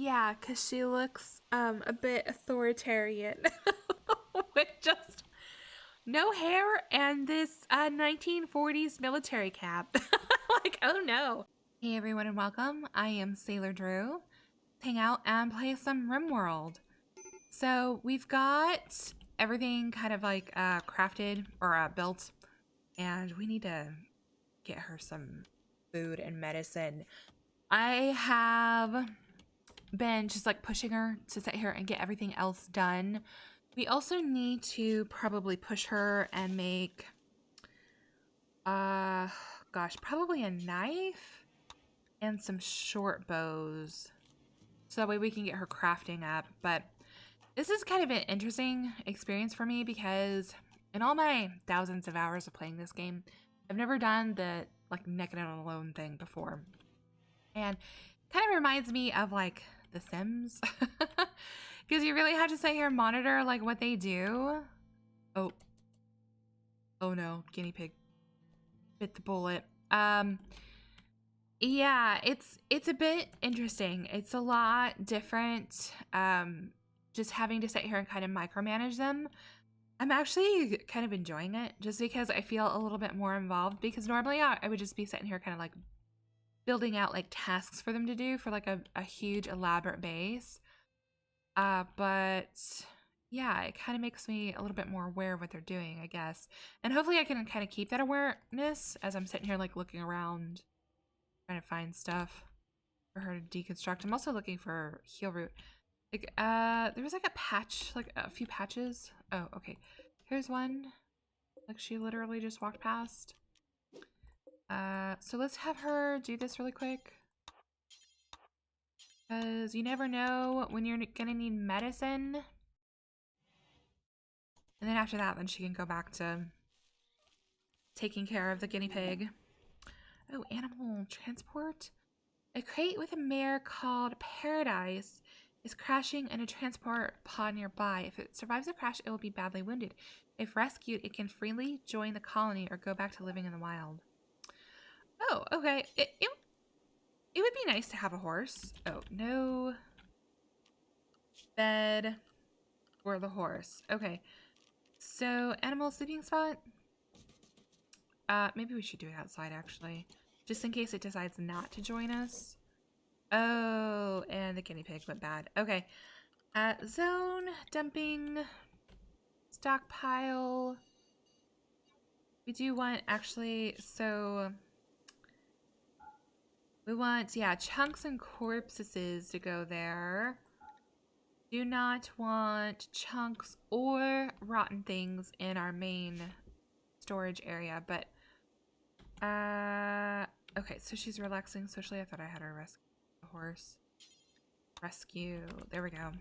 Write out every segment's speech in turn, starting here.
Yeah, because she looks a bit authoritarian with just no hair and this 1940s military cap. Like, oh no. Hey everyone and welcome. I am SailorDrew. Hang out and play some Rimworld. So we've got everything kind of like crafted or built, and we need to get her some food and medicine. I have been just like pushing her to sit here and get everything else done. We also need to probably push her and make gosh, probably a knife and some short bows, so that way we can get her crafting up. But this is kind of an interesting experience for me because in all my thousands of hours of playing this game, I've never done the like naked and alone thing before, and kind of reminds me of like The Sims, because you really have to sit here and monitor like what they do. Oh no, guinea pig bit the bullet. Yeah, it's a bit interesting. It's a lot different. Just having to sit here and kind of micromanage them. I'm actually kind of enjoying it just because I feel a little bit more involved, because normally I would just be sitting here kind of like building out like tasks for them to do for like a huge elaborate base. But yeah, it kind of makes me a little bit more aware of what they're doing, I guess. And hopefully I can kind of keep that awareness as I'm sitting here like looking around, trying to find stuff for her to deconstruct. I'm also looking for heal root. Like, there was like a patch, like a few patches. Oh, okay. Here's one. Like she literally just walked past. So let's have her do this really quick, because you never know when you're gonna need medicine. And then after that, then she can go back to taking care of the guinea pig. Oh, animal transport. A crate with a mare called Paradise is crashing in a transport pod nearby. If it survives the crash, it will be badly wounded. If rescued, it can freely join the colony or go back to living in the wild. Oh, okay. It would be nice to have a horse. Oh, no bed for the horse. Okay. So, animal sleeping spot? Maybe we should do it outside, actually. Just in case it decides not to join us. Oh, and the guinea pig went bad. Okay. Zone, dumping, stockpile. We do want, actually, so... we want, yeah, chunks and corpses to go there. Do not want chunks or rotten things in our main storage area, but okay, so she's relaxing socially. I thought I had her rescue the horse. Rescue. There we go.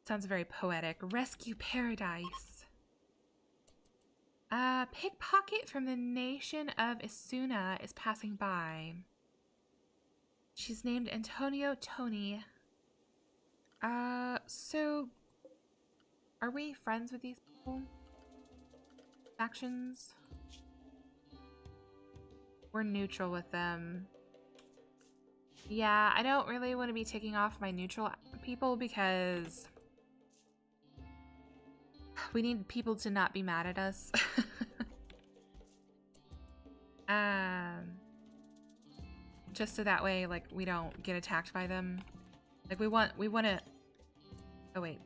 Sounds very poetic. Rescue Paradise. Pickpocket from the nation of Isuna is passing by. She's named Antonio Tony. So are we friends with these people? Factions? We're neutral with them. Yeah, I don't really want to be taking off my neutral people because we need people to not be mad at us. Just so that way, like, we don't get attacked by them. Like, we want to... Oh, wait.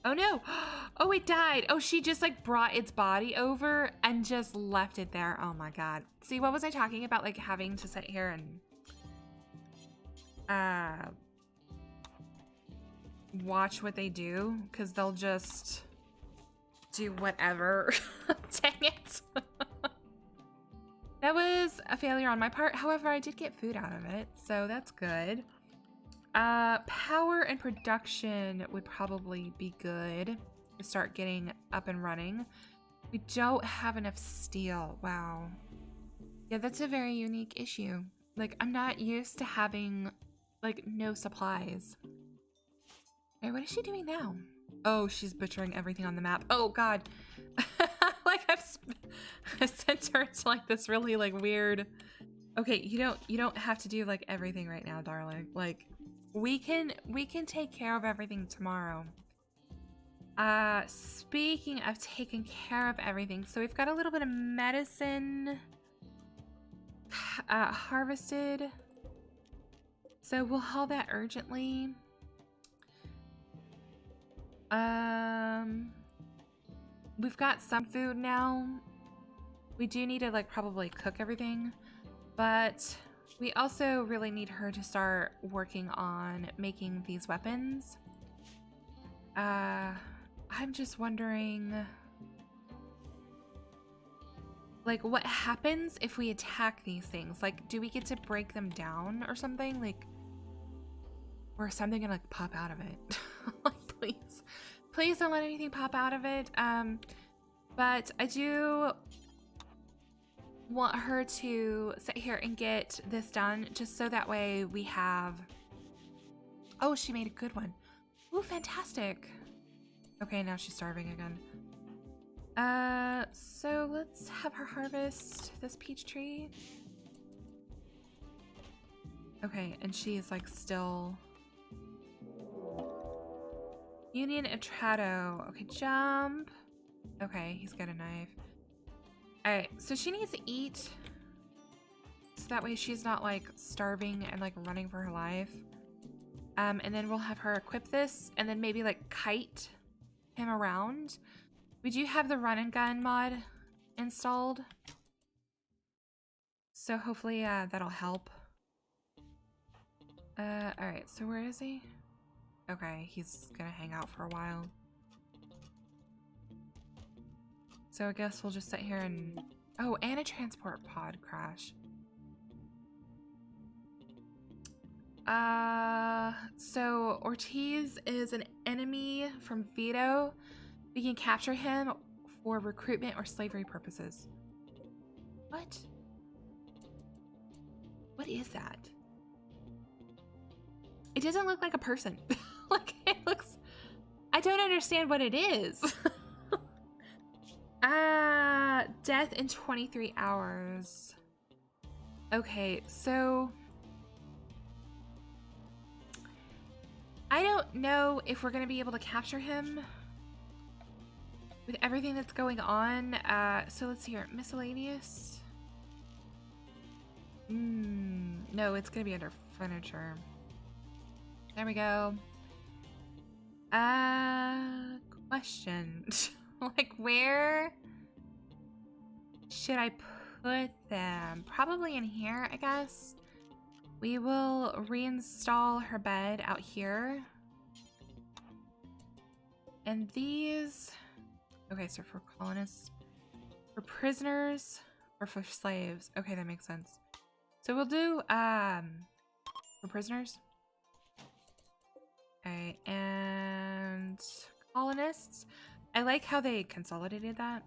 Oh, no! Oh, it died! Oh, she just, like, brought its body over and just left it there. Oh, my God. See, what was I talking about? Like, having to sit here and... watch what they do? Because they'll just... do whatever. Dang it. That was a failure on my part. However, I did get food out of it, so that's good. Power and production would probably be good to start getting up and running. We don't have enough steel. Wow. Yeah, that's a very unique issue. Like, I'm not used to having, like, no supplies. Hey, what is she doing now? Oh, she's butchering everything on the map. Oh, God. Like, I've sent her to, like, this really, like, weird Okay, you don't have to do like everything right now, darling. Like we can take care of everything tomorrow. Speaking of taking care of everything, so we've got a little bit of medicine harvested. So we'll haul that urgently. We've got some food now. We do need to like probably cook everything, but we also really need her to start working on making these weapons. I'm just wondering, like, what happens if we attack these things? Like, do we get to break them down or something? Like, or is something gonna like pop out of it? Like, please don't let anything pop out of it. But I do want her to sit here and get this done, just so that way we have... Oh, she made a good one. Ooh, fantastic. Okay, now she's starving again. So let's have her harvest this peach tree. Okay, and she is like still... Union Atrato. Okay, jump. Okay, he's got a knife. Alright, so she needs to eat. So that way she's not like starving and like running for her life. And then we'll have her equip this and then maybe like kite him around. We do have the run and gun mod installed. So hopefully that'll help. Alright, so where is he? Okay, he's gonna hang out for a while. So I guess we'll just sit here and... Oh, and a transport pod crash. So Ortiz is an enemy from Vito. We can capture him for recruitment or slavery purposes. What? What is that? It doesn't look like a person. Like, it looks... I don't understand what it is. Death in 23 hours. Okay, so... I don't know if we're going to be able to capture him with everything that's going on. So let's see here. Miscellaneous? No, it's going to be under furniture. There we go. Question. Like, where should I put them? Probably in here, I guess. We will reinstall her bed out here. And these... Okay, so for colonists, for prisoners, or for slaves. Okay, that makes sense. So we'll do, for prisoners. Okay, and colonists. I like how they consolidated that.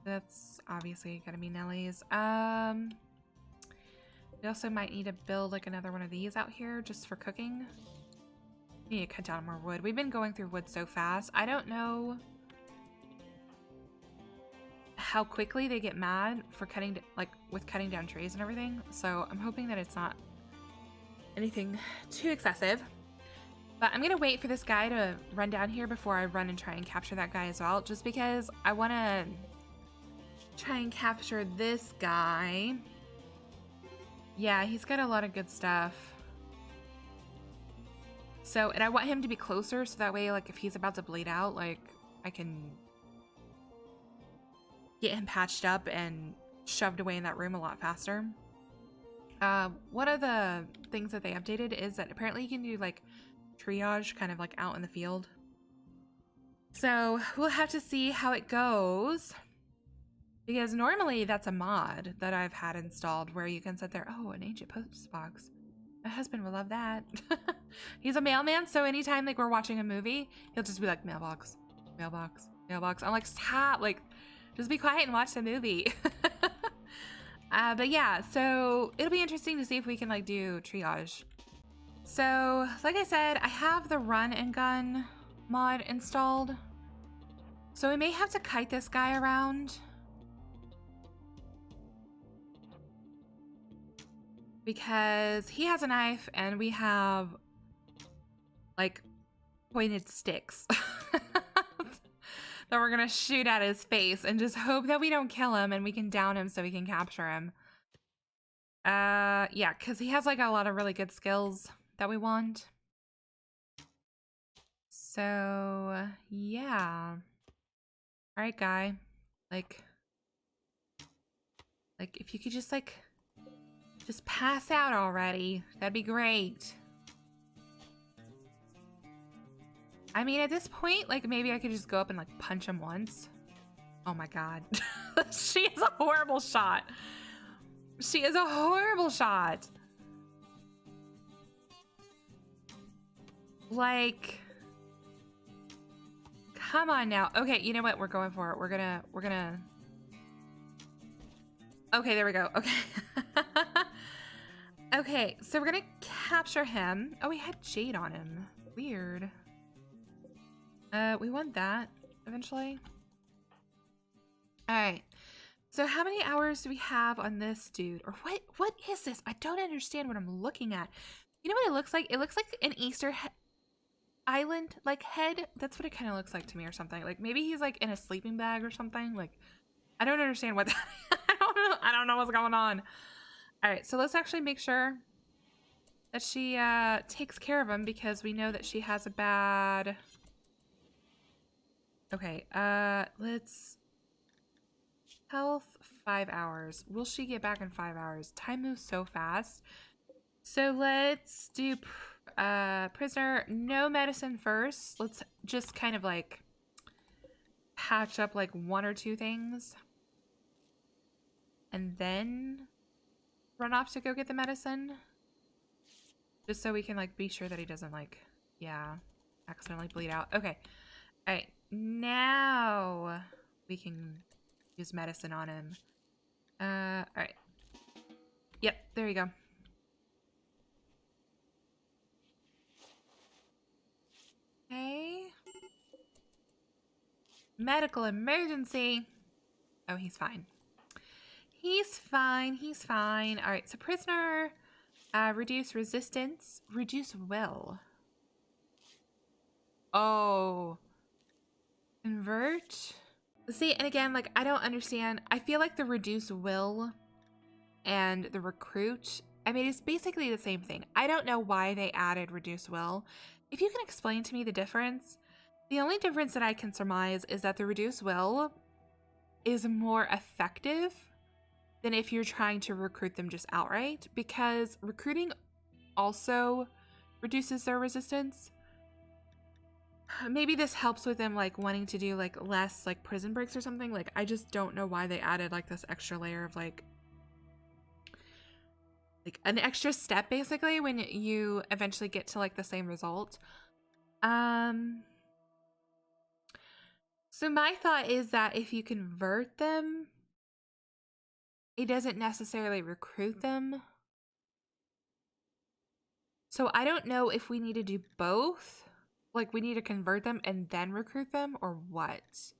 That's obviously gonna be Nellie's. We also might need to build like another one of these out here just for cooking. We need to cut down more wood. We've been going through wood so fast. I don't know how quickly they get mad for cutting, like with cutting down trees and everything. So I'm hoping that it's not anything too excessive. But I'm gonna wait for this guy to run down here before I run and try and capture that guy as well, just because I want to try and capture this guy. Yeah, he's got a lot of good stuff. So, and I want him to be closer so that way, like, if he's about to bleed out, like, I can get him patched up and shoved away in that room a lot faster. One of the things that they updated is that apparently you can do, like, triage kind of like out in the field. So we'll have to see how it goes, because normally that's a mod that I've had installed where you can sit there, oh, an ancient post box. My husband will love that. He's a mailman, so anytime like we're watching a movie, he'll just be like, mailbox, mailbox, mailbox. I'm like, stop, like just be quiet and watch the movie. But yeah, so it'll be interesting to see if we can like do triage. So, like I said, I have the run and gun mod installed. So we may have to kite this guy around. because he has a knife and we have like pointed sticks that we're gonna shoot at his face and just hope that we don't kill him and we can down him so we can capture him. Yeah, because he has like a lot of really good skills that we want. So yeah. All right, guy. Like if you could just just pass out already, that'd be great. I mean, at this point, like, maybe I could just go up and, like, punch him once. Oh my god. She is a horrible shot. She is a horrible shot. Like, come on now. Okay, you know what? We're going for it. We're gonna... Okay, there we go. Okay. Okay, so we're gonna capture him. Oh, we had jade on him. Weird. We want that eventually. All right. So how many hours do we have on this dude? Or what is this? I don't understand what I'm looking at. You know what it looks like? It looks like an Easter island like head. That's what it kind of looks like to me or something. Like maybe he's like in a sleeping bag or something. Like I don't understand what that I don't know what's going on. All right, so let's actually make sure that she takes care of him because we know that she has a bad... Okay, let's... Health, 5 hours. Will she get back in 5 hours? Time moves so fast. So let's do prisoner, no medicine first. Let's just kind of like patch up like 1 or 2 things. And then run off to go get the medicine. Just so we can like be sure that he doesn't like, yeah, accidentally bleed out. Okay. All right. Now we can use medicine on him. All right. Yep, there you go. Okay. Medical emergency. Oh, he's fine. He's fine. He's fine. All right, so prisoner, reduce resistance, reduce will. Oh. Convert. See, and again, like, I don't understand. I feel like the reduce will and the recruit, I mean, it's basically the same thing. I don't know why they added reduce will. If you can explain to me the difference, the only difference that I can surmise is that the reduce will is more effective than if you're trying to recruit them just outright, because recruiting also reduces their resistance. Maybe this helps with them like wanting to do like less like prison breaks or something. Like I just don't know why they added like this extra layer of like an extra step basically when you eventually get to like the same result. So my thought is that if you convert them, it doesn't necessarily recruit them. So I don't know if we need to do both. Like we need to convert them and then recruit them or what.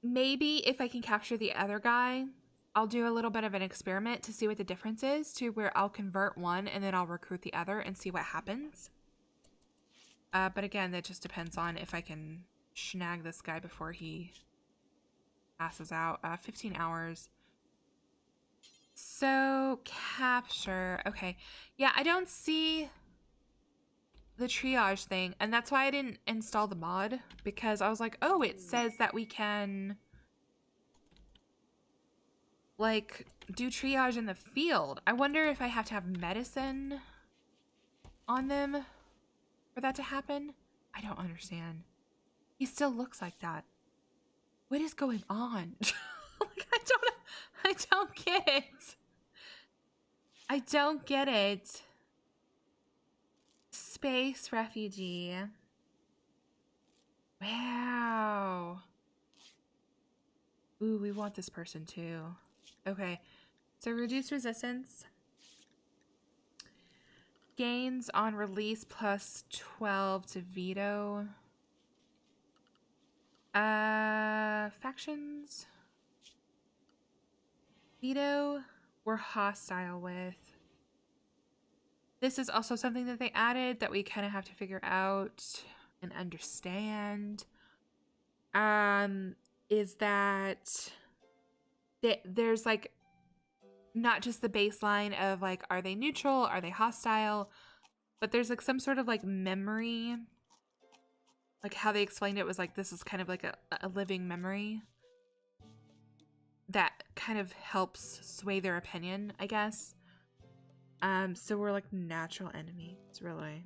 Maybe if I can capture the other guy, I'll do a little bit of an experiment to see what the difference is, to where I'll convert one and then I'll recruit the other and see what happens. But again, that just depends on if I can snag this guy before he passes out. 15 hours. So, capture. Okay. Yeah, I don't see the triage thing, and that's why I didn't install the mod, because I was like, oh, it says that we can like do triage in the field. I wonder if I have to have medicine on them for that to happen. I don't understand. He still looks like that. What is going on? Like, I don't get it. I don't get it. Space refugee. Wow. Ooh, we want this person too. Okay. So reduce resistance. Gains on release plus 12 to veto. Factions. Veto. we're hostile with. This is also something that they added that we kind of have to figure out and understand. Is that there's like not just the baseline of like, are they neutral? Are they hostile? But there's like some sort of like memory. Like how they explained it was like, this is kind of like a living memory that kind of helps sway their opinion, I guess. So we're like natural enemies, really.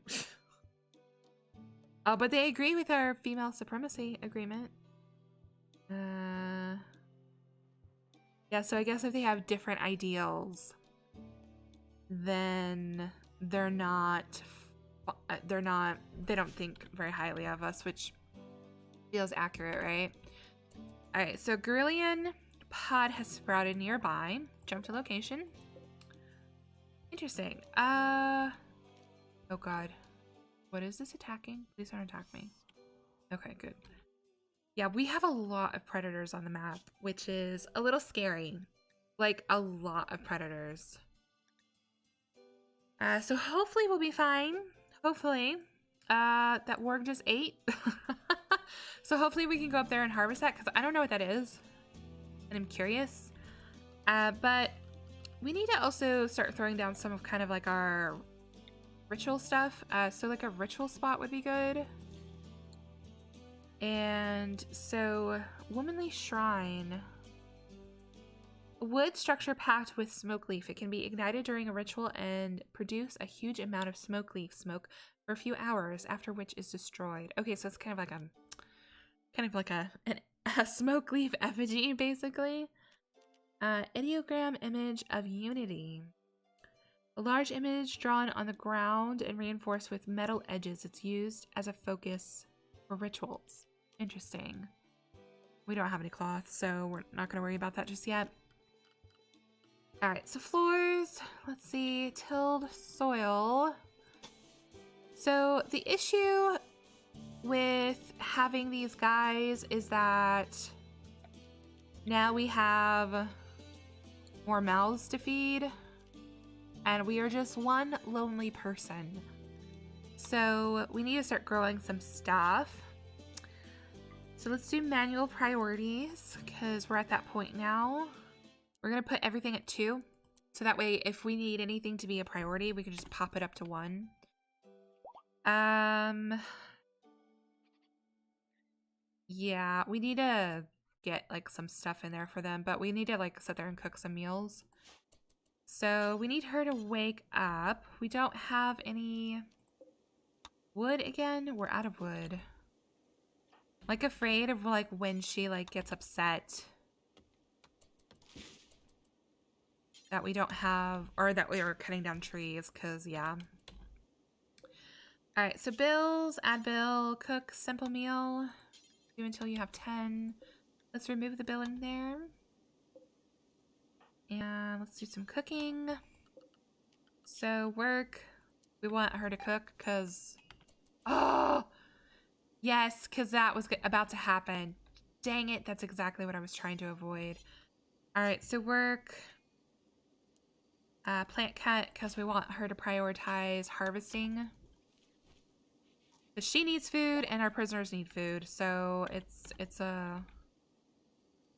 Oh, but they agree with our female supremacy agreement. Yeah, so I guess if they have different ideals, then they don't think very highly of us, which feels accurate, right? All right, so Guerrillian pod has sprouted nearby. Jump to location. Interesting. Oh god. What is this attacking? Please don't attack me. Okay, good. Yeah, we have a lot of predators on the map, which is a little scary. Like, a lot of predators. So hopefully we'll be fine. Hopefully. That warg just ate. So hopefully we can go up there and harvest that, because I don't know what that is. And I'm curious. But we need to also start throwing down some of kind of like our ritual stuff. So like a ritual spot would be good. And so Womanly Shrine. Wood structure packed with smoke leaf. It can be ignited during a ritual and produce a huge amount of smoke leaf smoke for a few hours, after which is destroyed. Okay, so it's kind of like a smoke leaf effigy, basically. Ideogram image of unity. A large image drawn on the ground and reinforced with metal edges. It's used as a focus for rituals. Interesting. We don't have any cloth, so we're not going to worry about that just yet. All right, so floors. Let's see. Tilled soil. So the issue with having these guys is that now we have more mouths to feed, and we are just one lonely person. So we need to start growing some stuff. So let's do manual priorities, because we're at that point now. We're going to put everything at 2. So that way, if we need anything to be a priority, we can just pop it up to 1. Yeah, we need to get like some stuff in there for them, but we need to like sit there and cook some meals. So we need her to wake up. We don't have any wood again. We're out of wood. Like afraid of like when she like gets upset that we don't have, or that we are cutting down trees, because yeah. All right, so bills, add bill, cook simple meal, do until you have 10. Let's remove the bill in there. And let's do some cooking. So work, we want her to cook because, oh, yes, because that was about to happen. Dang it, that's exactly what I was trying to avoid. All right, so work, plant cut, because we want her to prioritize harvesting. Because she needs food and our prisoners need food, so it's a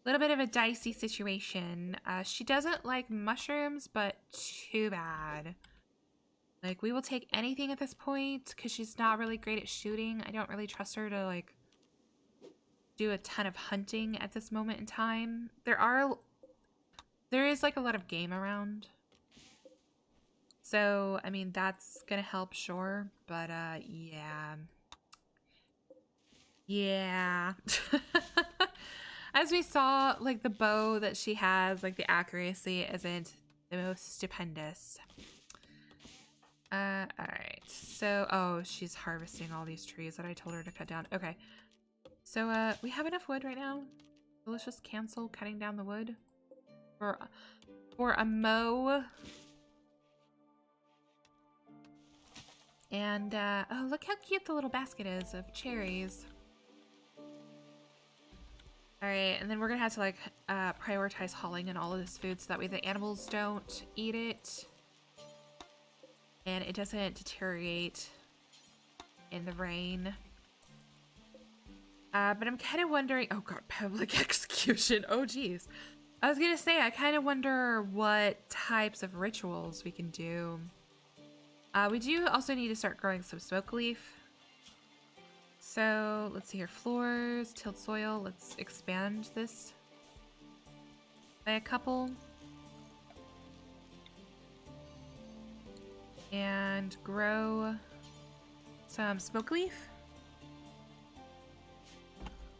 little bit of a dicey situation. She doesn't like mushrooms, but too bad. Like, we will take anything at this point, because she's not really great at shooting. I don't really trust her to, like, do a ton of hunting at this moment in time. There is, like, a lot of game around. So, I mean, that's gonna help, sure. But, yeah. Yeah. As we saw, like, the bow that she has, like, the accuracy isn't the most stupendous. Alright. So, oh, she's harvesting all these trees that I told her to cut down. Okay. So, we have enough wood right now. So let's just cancel cutting down the wood for a mow. And, oh, look how cute the little basket is of cherries. All right, and then we're gonna have to like prioritize hauling in all of this food so that way the animals don't eat it and it doesn't deteriorate in the rain. But I'm kind of wondering, oh god, public execution. Oh geez. I was gonna say, I kind of wonder what types of rituals we can do. We do also need to start growing some smoke leaf. So let's see here, floors, tilled soil. Let's expand this by a couple. And grow some smoke leaf,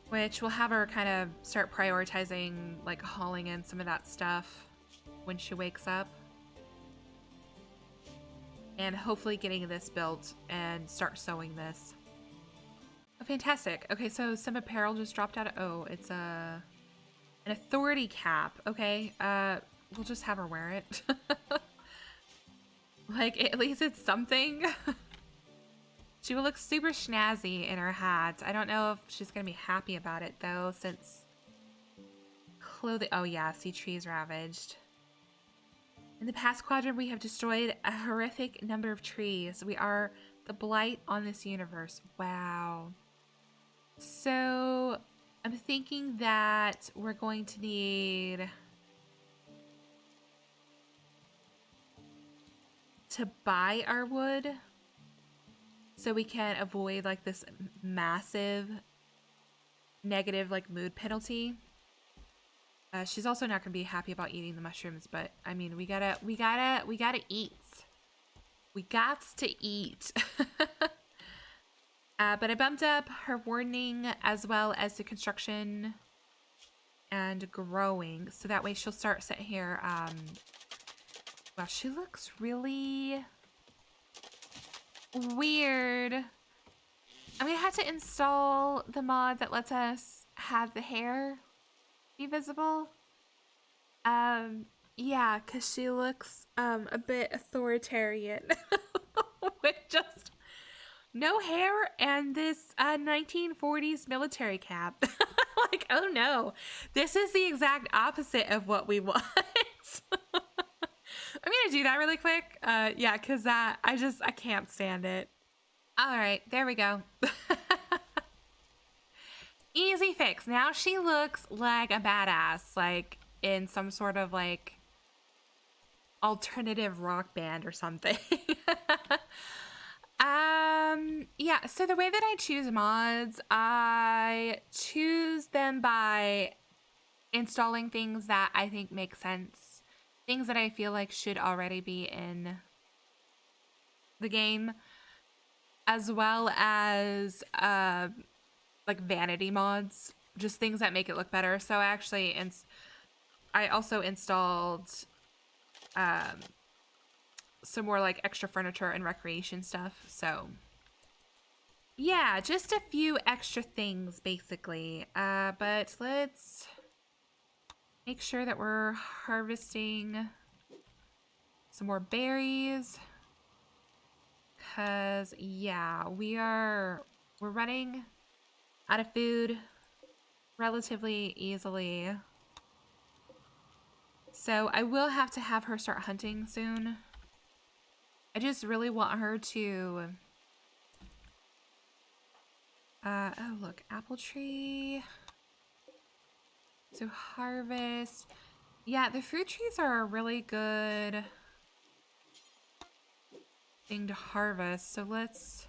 which will have her kind of start prioritizing like hauling in some of that stuff when she wakes up. And hopefully getting this built and start sewing this. Oh, fantastic. Okay, so some apparel just dropped out of, oh, it's an authority cap. Okay, we'll just have her wear it. Like, at least it's something. She will look super snazzy in her hat. I don't know if she's gonna be happy about it though, since clothing, oh yeah, see, trees ravaged. In the past quadrant, we have destroyed a horrific number of trees. We are the blight on this universe. Wow. So I'm thinking that we're going to need to buy our wood so we can avoid like this massive negative like mood penalty. She's also not gonna be happy about eating the mushrooms, but I mean, we gotta eat. We gots to eat. But I bumped up her warning as well as the construction and growing, so that way she'll start sitting here. Wow, she looks really weird. I'm gonna have to install the mod that lets us have the hair be visible. Yeah, because she looks a bit authoritarian with just no hair and this 1940s military cap. Like, oh no, this is the exact opposite of what we want. I'm gonna do that really quick. Yeah, because I can't stand it. All right, there we go. Easy fix. Now she looks like a badass, like in some sort of like alternative rock band or something. Yeah, so the way that I choose mods, I choose them by installing things that I think make sense, things that I feel like should already be in the game, as well as like vanity mods, just things that make it look better. So I also installed some more like extra furniture and recreation stuff. So yeah, just a few extra things basically. But let's make sure that we're harvesting some more berries, cause yeah, we're running out of food relatively easily. So I will have to have her start hunting soon. I just really want her to... oh, look, apple tree. So harvest. Yeah, the fruit trees are a really good thing to harvest. So let's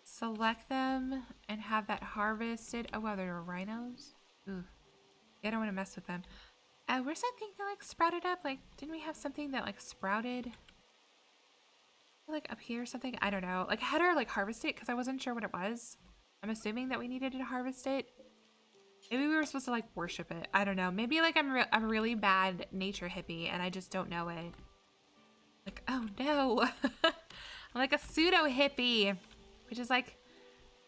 select them and have that harvested. Oh, wow, there are rhinos. Ooh. Yeah, I don't want to mess with them. Where's that thing that like sprouted up? Like, didn't we have something that like sprouted? Like up here or something? I don't know. Like, I had her like harvest it because I wasn't sure what it was. I'm assuming that we needed to harvest it. Maybe we were supposed to like worship it. I don't know. Maybe like I'm a really bad nature hippie and I just don't know it. Like, oh no. I'm like a pseudo hippie, which is like,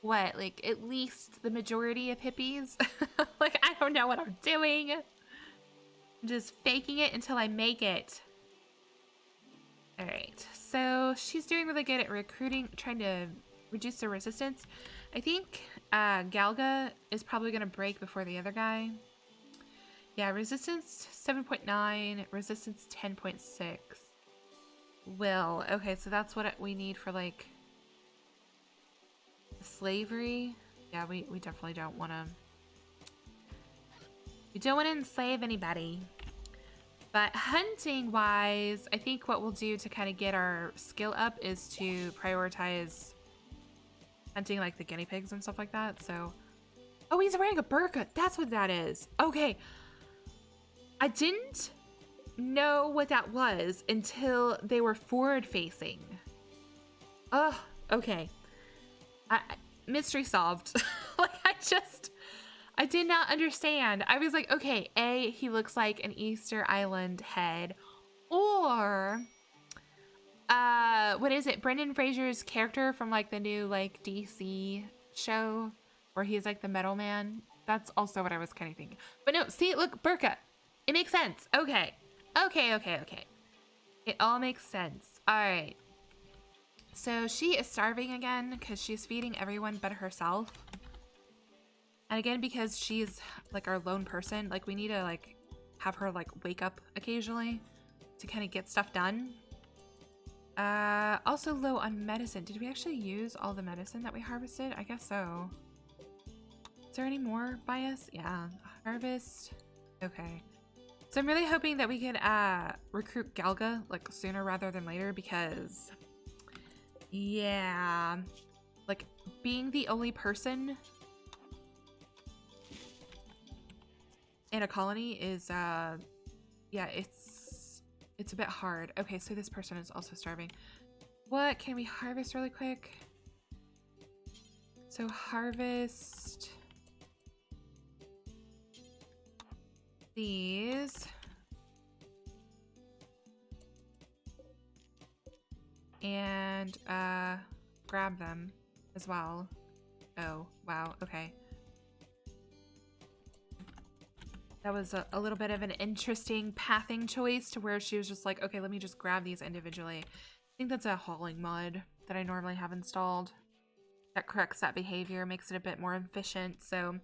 what? Like at least the majority of hippies? Like, I don't know what I'm doing. I'm just faking it until I make it. All right, so she's doing really good at recruiting, trying to reduce the resistance. I think Galga is probably going to break before the other guy. Yeah, resistance 7.9, resistance 10.6. Will. Okay, so that's what we need for, like, slavery. Yeah, we definitely don't want to... We don't want to enslave anybody. But hunting-wise, I think what we'll do to kind of get our skill up is to prioritize hunting, like, the guinea pigs and stuff like that, so... Oh, he's wearing a burqa! That's what that is! Okay. I didn't know what that was until they were forward-facing. Oh, okay. Mystery solved. Like, I did not understand. I was like, okay, A, he looks like an Easter Island head. Or, what is it? Brendan Fraser's character from, like, the new, like, DC show where he's, like, the metal man. That's also what I was kind of thinking. But no, see, look, burqa. It makes sense. Okay. Okay. It all makes sense. All right. So she is starving again because she's feeding everyone but herself. And again, because she's, like, our lone person, like, we need to, like, have her, like, wake up occasionally to kind of get stuff done. Also low on medicine. Did we actually use all the medicine that we harvested? I guess so. Is there any more by us? Yeah. Harvest. Okay. So I'm really hoping that we could recruit Galga, like, sooner rather than later, because, yeah, like, being the only person in a colony is, yeah, it's a bit hard. Okay, so this person is also starving. What can we harvest really quick? So harvest these. And grab them as well. Oh, wow, okay. That was a little bit of an interesting pathing choice to where she was just like, okay, let me just grab these individually. I think that's a hauling mod that I normally have installed that corrects that behavior, makes it a bit more efficient. So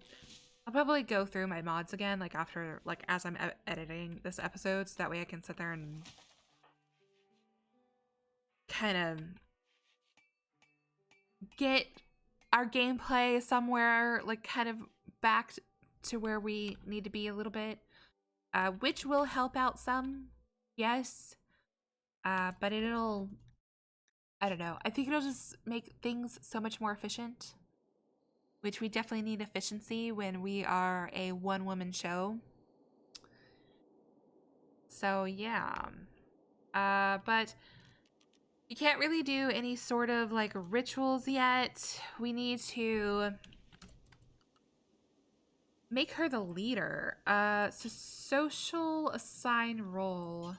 I'll probably go through my mods again, like after, like as I'm editing this episode, so that way I can sit there and kind of get our gameplay somewhere, like, kind of back to where we need to be a little bit, which will help out some, yes, but it'll, I don't know, I think it'll just make things so much more efficient, which we definitely need efficiency when we are a one-woman show. So yeah, but you can't really do any sort of, like, rituals yet. We need to make her the leader. So social assign role.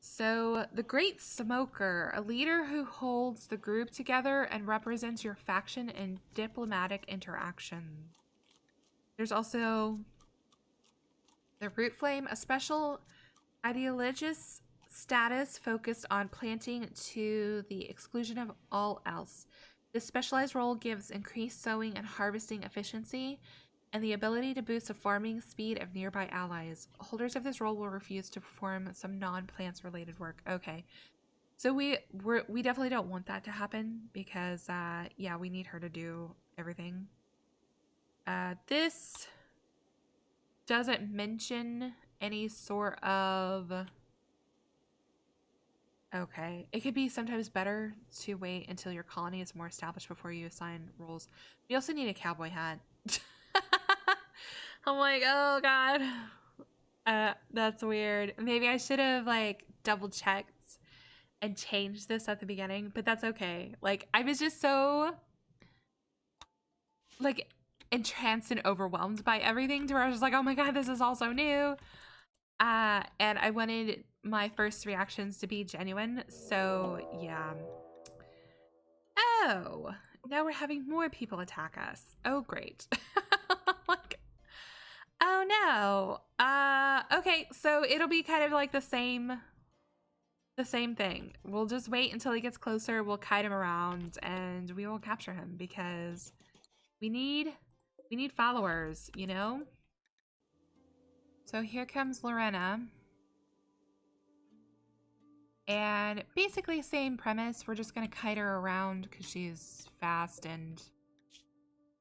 So the Great Smoker, a leader who holds the group together and represents your faction in diplomatic interaction. There's also the Root Flame, a special ideologist status focused on planting to the exclusion of all else. This specialized role gives increased sowing and harvesting efficiency and the ability to boost the farming speed of nearby allies. Holders of this role will refuse to perform some non-plants related work. Okay. So we definitely don't want that to happen because, yeah, we need her to do everything. This doesn't mention any sort of... Okay. It could be sometimes better to wait until your colony is more established before you assign roles. We also need a cowboy hat. I'm like, oh god. That's weird. Maybe I should have, like, double checked and changed this at the beginning, but that's okay. Like, I was just so, like, entranced and overwhelmed by everything to where I was just like, oh my god, this is all so new. And I wanted my first reactions to be genuine, so yeah. Oh, now we're having more people attack us. Oh, great. Like, oh no. Okay, so it'll be kind of like the same the same thing. We'll just wait until he gets closer. We'll kite him around and we will capture him because we need followers, you know? So here comes Lorena. And basically same premise. We're just going to kite her around because she's fast and...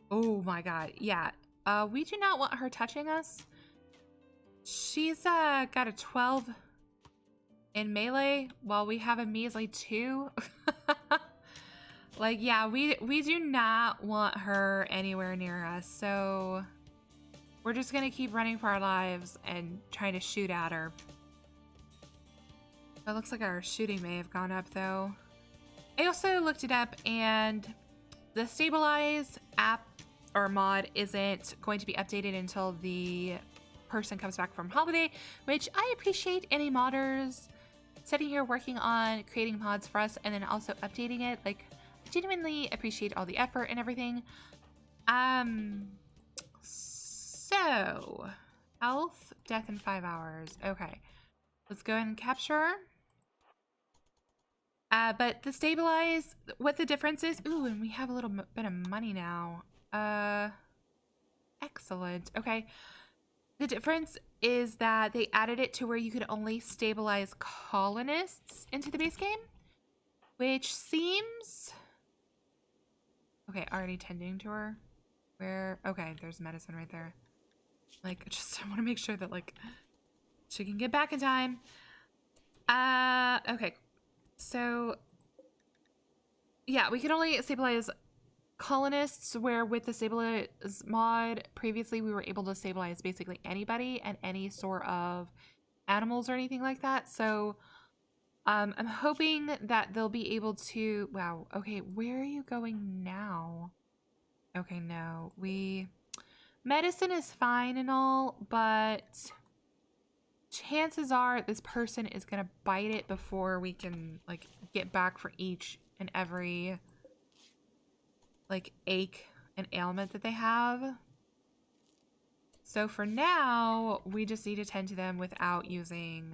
Oh my god. Yeah. We do not want her touching us. She's got a 12 in melee while we have a measly 2. Like, yeah, we do not want her anywhere near us. So we're just going to keep running for our lives and trying to shoot at her. It looks like our shooting may have gone up, though. I also looked it up, and the Stabilize app or mod isn't going to be updated until the person comes back from holiday, which I appreciate any modders sitting here working on creating mods for us and then also updating it. Like, I genuinely appreciate all the effort and everything. So, health, death in 5 hours. Okay, let's go ahead and capture her. But the Stabilize, what the difference is... Ooh, and we have a little bit of money now. Excellent. Okay. The difference is that they added it to where you could only stabilize colonists into the base game, which seems... Okay, already tending to her. Where... Okay, there's medicine right there. Like, I want to make sure that, like, she can get back in time. Okay. So, yeah, we can only stabilize colonists, where with the Stabilize mod, previously we were able to stabilize basically anybody and any sort of animals or anything like that. So, I'm hoping that they'll be able to... Wow, okay, where are you going now? Okay, no, medicine is fine and all, but... chances are this person is gonna bite it before we can, like, get back for each and every, like, ache and ailment that they have. So for now, we just need to tend to them without using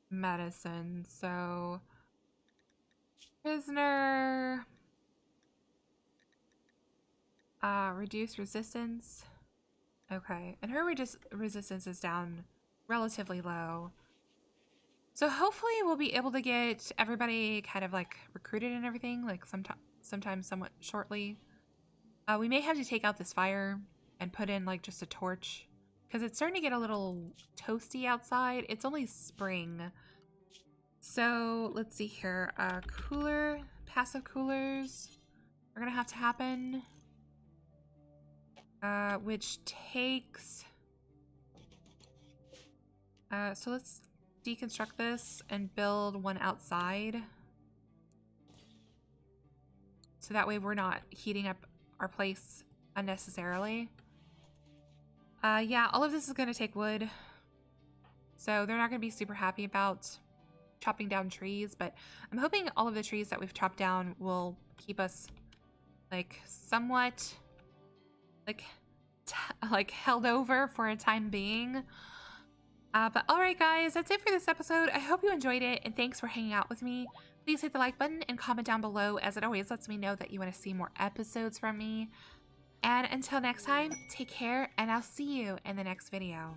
medicine. So prisoner... reduce resistance. Okay, and her resistance is down relatively low. So hopefully we'll be able to get everybody kind of like recruited and everything, like sometime somewhat shortly. We may have to take out this fire and put in like just a torch because it's starting to get a little toasty outside. It's only spring. So let's see here. Cooler, passive coolers are gonna have to happen. Which takes... so let's deconstruct this and build one outside. So that way we're not heating up our place unnecessarily. Yeah, all of this is going to take wood. So they're not going to be super happy about chopping down trees, but I'm hoping all of the trees that we've chopped down will keep us, like, somewhat... like held over for a time being. But alright guys, that's it for this episode. I hope you enjoyed it, and thanks for hanging out with me. Please hit the like button and comment down below, as it always lets me know that you want to see more episodes from me. And until next time, take care, and I'll see you in the next video.